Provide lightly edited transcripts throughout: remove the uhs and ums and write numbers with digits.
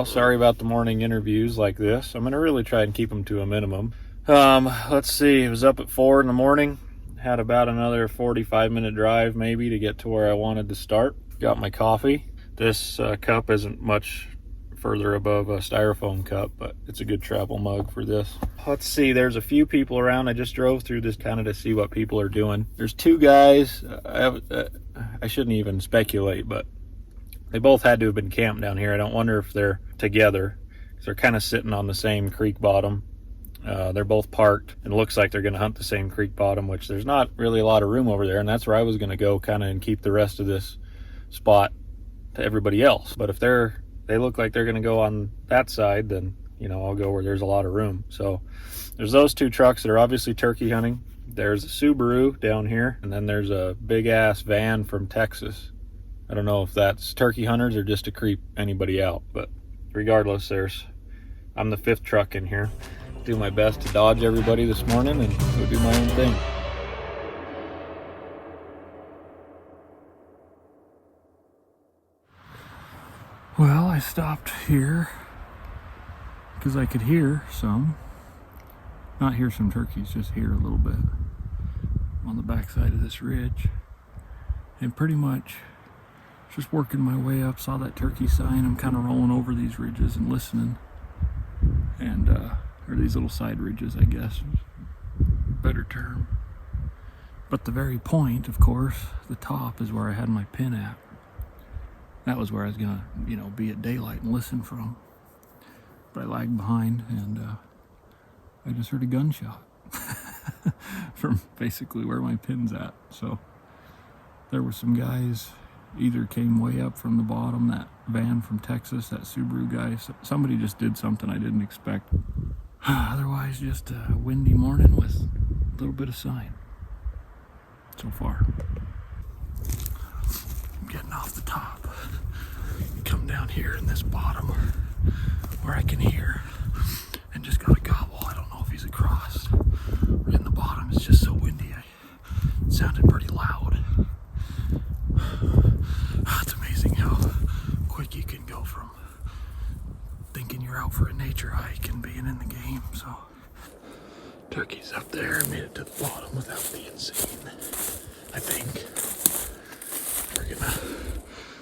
Well, sorry about the morning interviews like this. I'm going to really try and keep them to a minimum. Let's see. It was up at 4 in the morning. Had about another 45-minute drive maybe to get to where I wanted to start. Got my coffee. This cup isn't much further above a styrofoam cup, but it's a good travel mug for this. Let's see. There's a few people around. I just drove through this kind of to see what people are doing. There's two guys. I shouldn't even speculate, but they both had to have been camped down here. I don't wonder if they're together. They're kind of sitting on the same creek bottom. They're both parked, and it looks like they're going to hunt the same creek bottom, which there's not really a lot of room over there, and that's where I was going to go kind of and keep the rest of this spot to everybody else. But if they look like they're going to go on that side, then, I'll go where there's a lot of room. So there's those two trucks that are obviously turkey hunting. There's a Subaru down here, and then there's a big-ass van from Texas. I don't know if that's turkey hunters or just to creep anybody out, but regardless, I'm the fifth truck in here. Do my best to dodge everybody this morning and go do my own thing. Well, I stopped here because I could hear some. Not hear some turkeys, just hear a little bit on the backside of this ridge. And pretty much just working my way up, saw that turkey sign. I'm kind of rolling over these ridges and listening. And, or these little side ridges, I guess, better term. But the very point, of course, the top is where I had my pin at. That was where I was gonna, be at daylight and listen from. But I lagged behind, and I just heard a gunshot from basically where my pin's at. So there were some guys either came way up from the bottom, that van from Texas, that Subaru guy. Somebody just did something I didn't expect. Otherwise, just a windy morning with a little bit of sign so far. I'm getting off the top. Come down here in this bottom where I can hear, and just got a gobble. I don't know if he's across or in the bottom. It's just so windy. It sounded pretty loud. It's amazing how quick you can go from thinking you're out for a nature hike and being in the game. So, turkey's up there. I made it to the bottom without being seen, I think.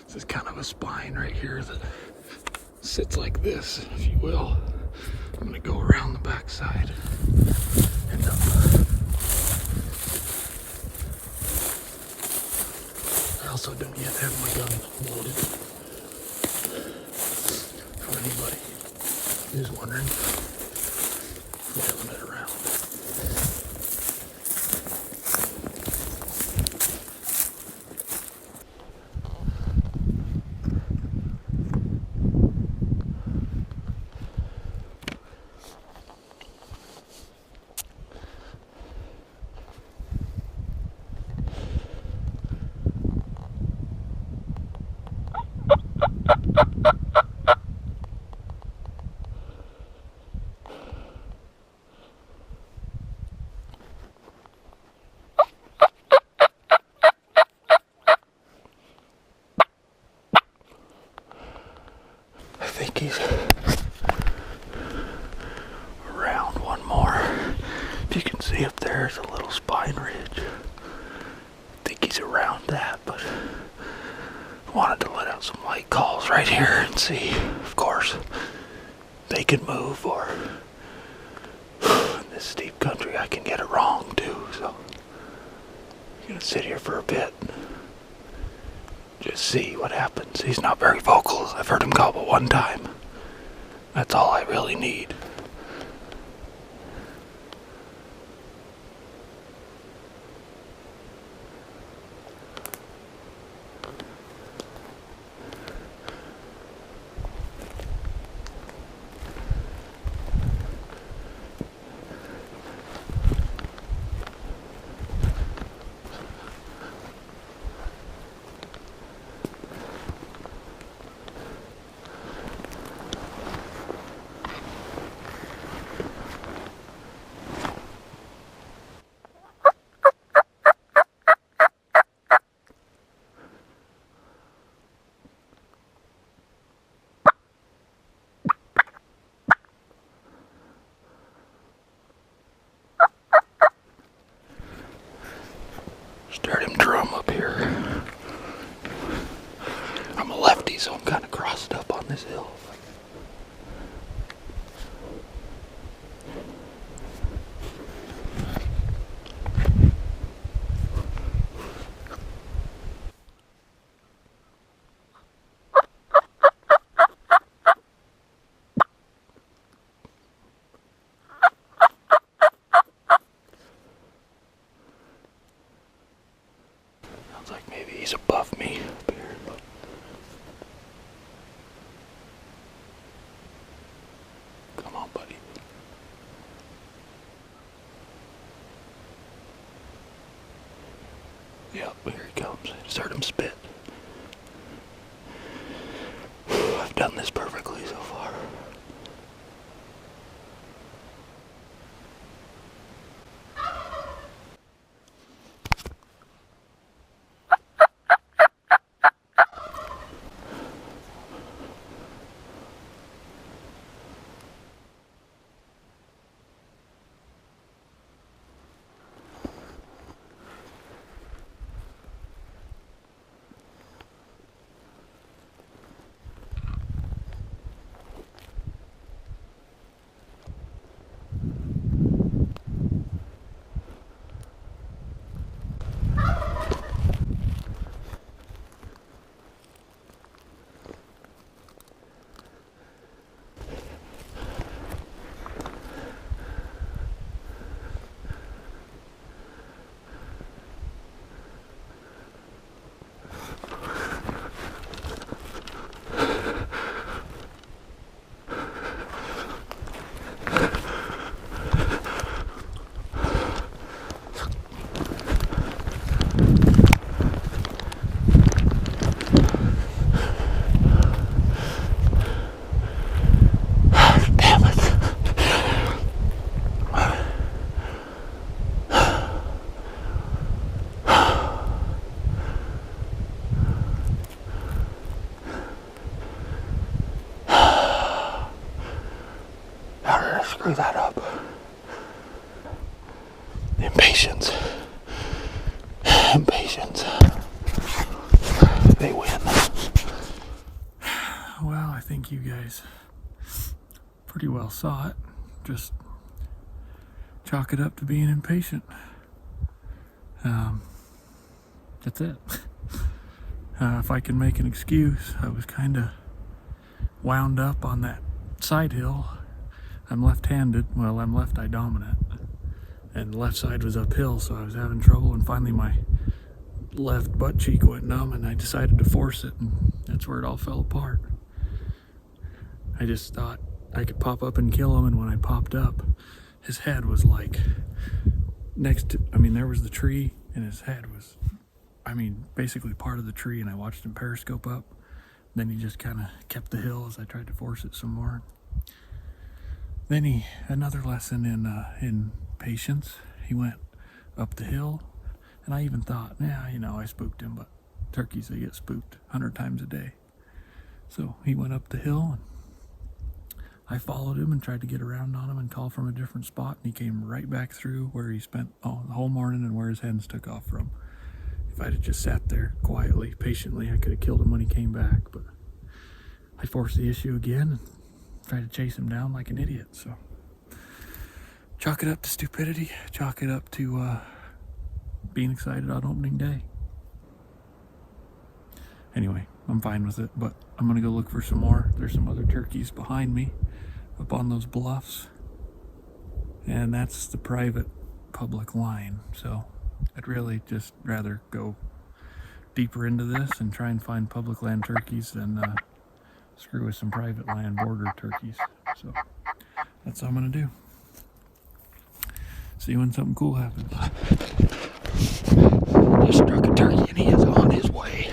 This is kind of a spine right here that sits like this, if you will. I'm gonna go around the backside and up. I also don't yet have my gun loaded. For anybody who's wondering, I'm having it around. I think he's around one more. If you can see up there's a little spine ridge. I think he's around that, but I wanted to let out some light calls right here and see, of course, they can move, or in this steep country I can get it wrong too, so I'm gonna sit here for a bit. Just see what happens. He's not very vocal. I've heard him gobble one time. That's all I really need. Start him drum up here. I'm a lefty, so I'm kind of crossed up on this hill. Sounds like maybe he's above me up here. Come on, buddy. Yep, here he comes. Just heard him spit. I've done this perfectly so far. Screw that up. Impatience. Impatience. They win. Well, I think you guys pretty well saw it. Just chalk it up to being impatient. That's it. If I can make an excuse, I was kind of wound up on that side hill. I'm left-handed, well, I'm left eye dominant, and the left side was uphill, so I was having trouble, and finally my left butt cheek went numb, and I decided to force it, and that's where it all fell apart. I just thought I could pop up and kill him, and when I popped up, his head was like next to, there was the tree, and his head was, basically part of the tree, and I watched him periscope up. Then he just kind of kept the hill as I tried to force it some more. Then another lesson in patience. He went up the hill, and I even thought, I spooked him, but turkeys, they get spooked 100 times a day. So he went up the hill, and I followed him and tried to get around on him and call from a different spot, and he came right back through where he spent the whole morning and where his hens took off from. If I'd have just sat there quietly, patiently, I could have killed him when he came back, but I forced the issue again and tried to chase him down like an idiot. So chalk it up to stupidity, chalk it up to being excited on opening day. Anyway, I'm fine with it, but I'm gonna go look for some more. There's some other turkeys behind me up on those bluffs, and that's the private public line. So I'd really just rather go deeper into this and try and find public land turkeys than screw with some private land border turkeys. So that's what I'm gonna do. See when something cool happens. Just struck a turkey and he is on his way.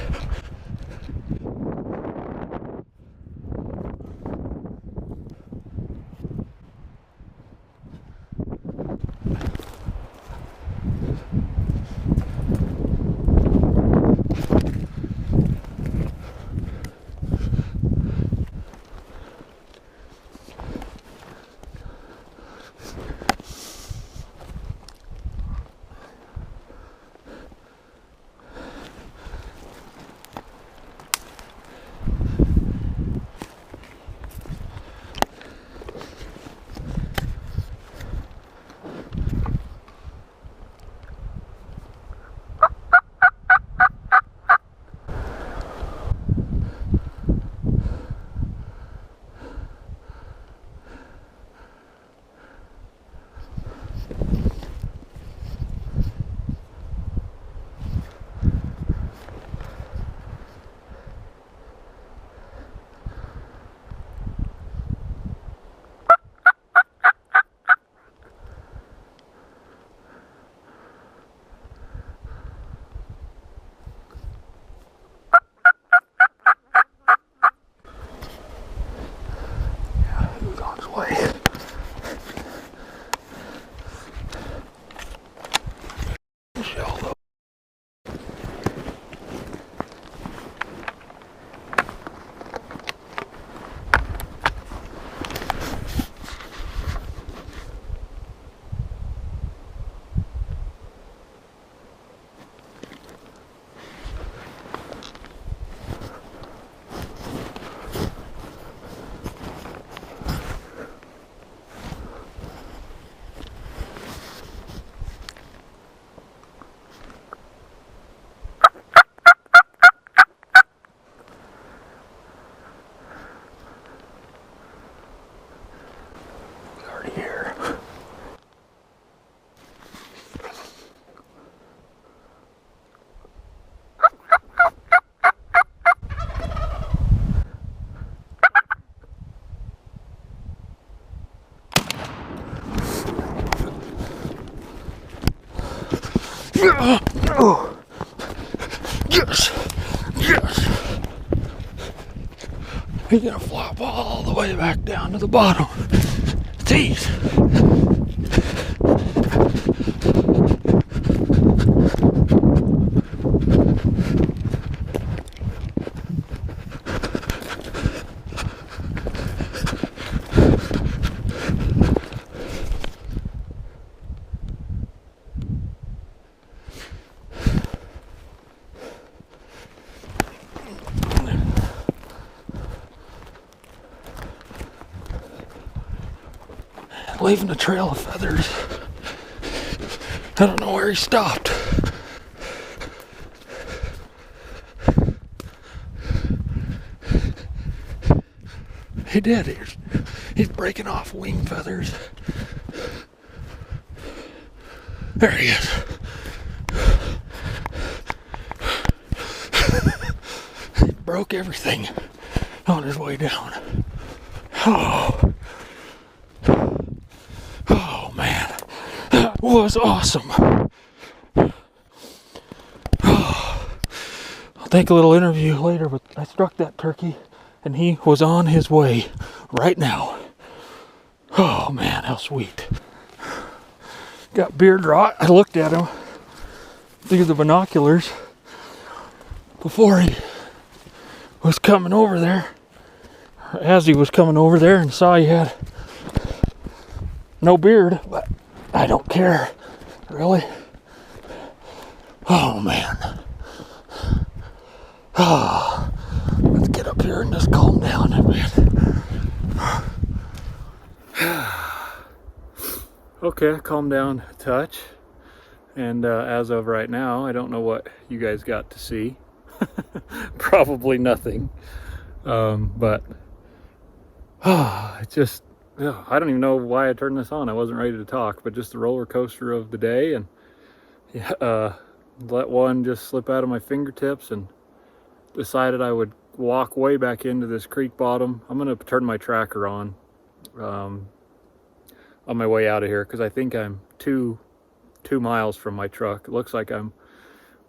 Oh, yes, yes. He's gonna flop all the way back down to the bottom. Jeez. Leaving a trail of feathers. I don't know where he stopped. He did. He's breaking off wing feathers. There he is. He broke everything on his way down. Oh. Oh man, that was awesome. Oh. I'll take a little interview later, but I struck that turkey and he was on his way right now. Oh man, how sweet. Got beard rot. I looked at him through the binoculars before he was coming over there, or as he was coming over there, and saw he had no beard, but I don't care, really. Oh man. Oh, let's get up here and just calm down a bit. Okay, calm down a touch. And as of right now, I don't know what you guys got to see. Probably nothing. But it just, I don't even know why I turned this on. I wasn't ready to talk, but just the roller coaster of the day, and let one just slip out of my fingertips, and decided I would walk way back into this creek bottom. I'm going to turn my tracker on my way out of here, because I think I'm two miles from my truck. It looks like I'm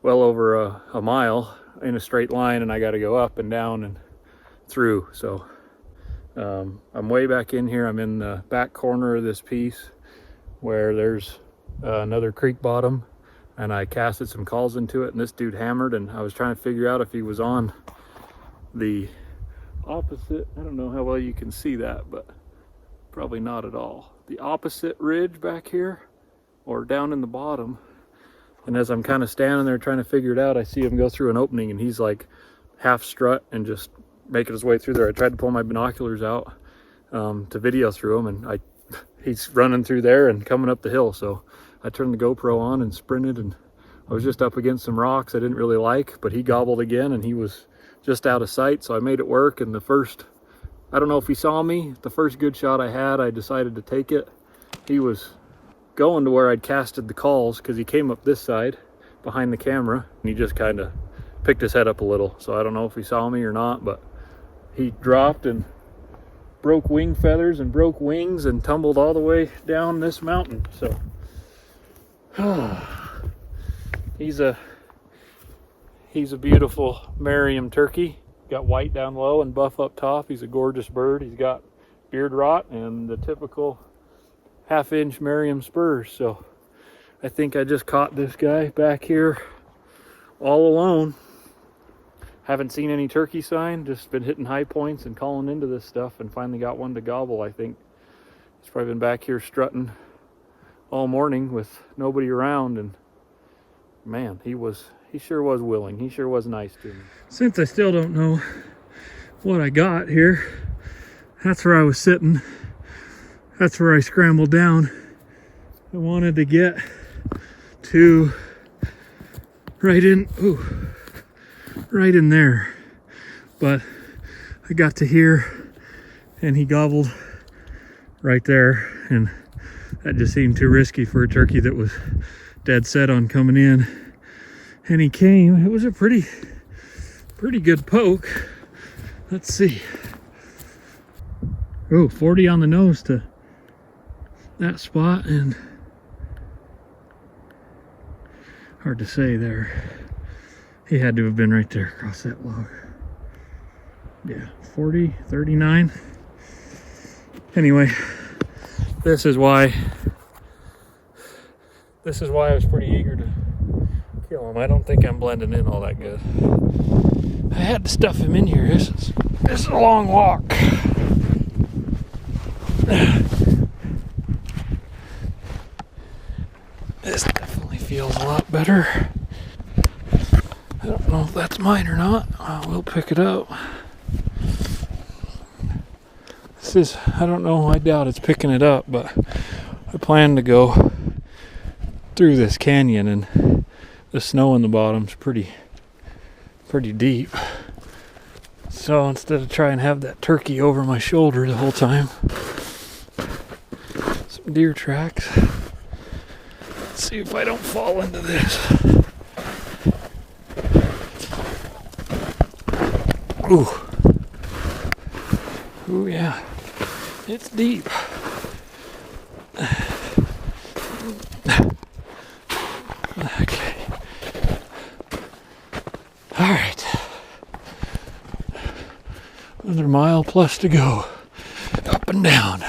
well over a mile in a straight line, and I got to go up and down and through. So I'm way back in here. I'm in the back corner of this piece where there's another creek bottom, and I casted some calls into it, and this dude hammered, and I was trying to figure out if he was on the opposite, I don't know how well you can see that, but probably not at all, the opposite ridge back here, or down in the bottom. And as I'm kind of standing there trying to figure it out, I see him go through an opening, and he's like half strut and just making his way through there. I tried to pull my binoculars out to video through him, and he's running through there and coming up the hill. So I turned the GoPro on and sprinted, and I was just up against some rocks I didn't really like, but he gobbled again, and he was just out of sight. So I made it work, and the first, I don't know if he saw me, the first good shot I had, I decided to take it. He was going to where I'd casted the calls, because he came up this side behind the camera, and he just kind of picked his head up a little. So I don't know if he saw me or not, but he dropped and broke wing feathers and broke wings and tumbled all the way down this mountain. So he's a beautiful Merriam turkey. Got white down low and buff up top. He's a gorgeous bird. He's got beard rot and the typical half-inch Merriam spurs. So I think I just caught this guy back here all alone. Haven't seen any turkey sign, just been hitting high points and calling into this stuff, and finally got one to gobble. I think he's probably been back here strutting all morning with nobody around, and man, he sure was willing. He sure was nice to me. Since I still don't know what I got here, that's where I was sitting. That's where I scrambled down. I wanted to get to right in there, but I got to here and he gobbled right there, and that just seemed too risky for a turkey that was dead set on coming in. And he came. It was a pretty good poke. Let's see. Oh, 40 on the nose to that spot, and Hard to say there. He had to have been right there across that log. Yeah, 40, 39. Anyway, this is why I was pretty eager to kill him. I don't think I'm blending in all that good. I had to stuff him in here. This is a long walk. This definitely feels a lot better. I don't know if that's mine or not. We'll pick it up. I don't know, I doubt it's picking it up, but I plan to go through this canyon, and the snow in the bottom's pretty deep. So instead of trying to have that turkey over my shoulder the whole time, some deer tracks. Let's see if I don't fall into this. Ooh, yeah. It's deep. Okay. All right. Another mile plus to go. Up and down.